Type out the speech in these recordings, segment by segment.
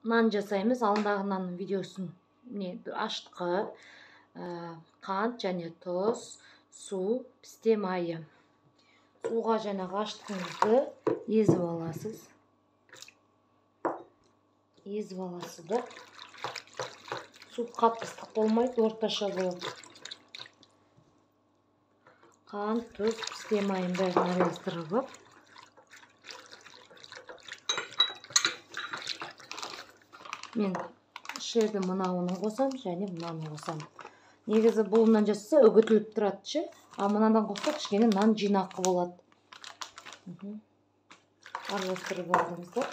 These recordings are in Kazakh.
нан жасаймыз. Алдындағы нанның видеосын аштықы, қант және тұз, су, пісте майы. Суға жаңағы аштығыңызды езіп аласыз. Езіп аласыз да. Су қатты ыстық болмайды, орташа болады. Қант, тұз, пісте майын бәрін араластырып алып, мен шерді мынауының қосам, және мынаны қосам. Негізі бұл нан жасаса үгітіліп тұрады ше, а мынадан қоссақ кішкене нан жинақы болады. Араластырып алдыңыздар.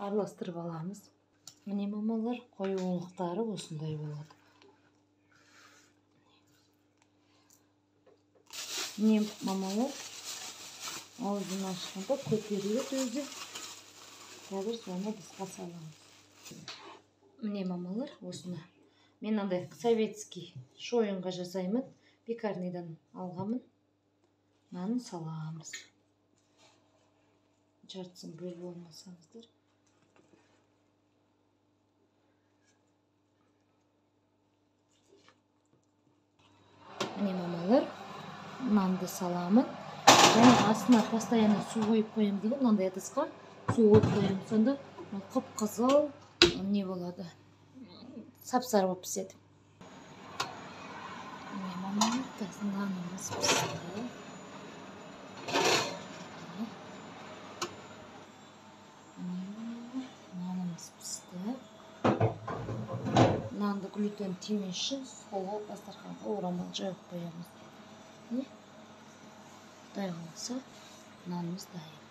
Араластырып аламыз. Міне мамалар, қоюлықтары осындай болады. Міне мамалар, аузын ашқанда көтеріледі өзі. Қазір соны дысқа саламыз. Міне мамалар, осыны. Мен андай советский шойынға жасаймын. Пекарнидан алғамын. Нанын саламыз. Жартысын бөліп алмасаңыздар. Міне мамалар, нанды саламын. Және астына постоянно су қойып қоям деген, мынандай ыдысқа су қойып қоям. Сонда қып-қызыл не болады. Сап-сары болып піседі. Міне мамалар, нанымыз пісті. Нанымыз пісті. Нанды глютен тимеш үшін столға, дастарханға орамал жайып қоямыз. Құдай қаласа, нанымыз дайын.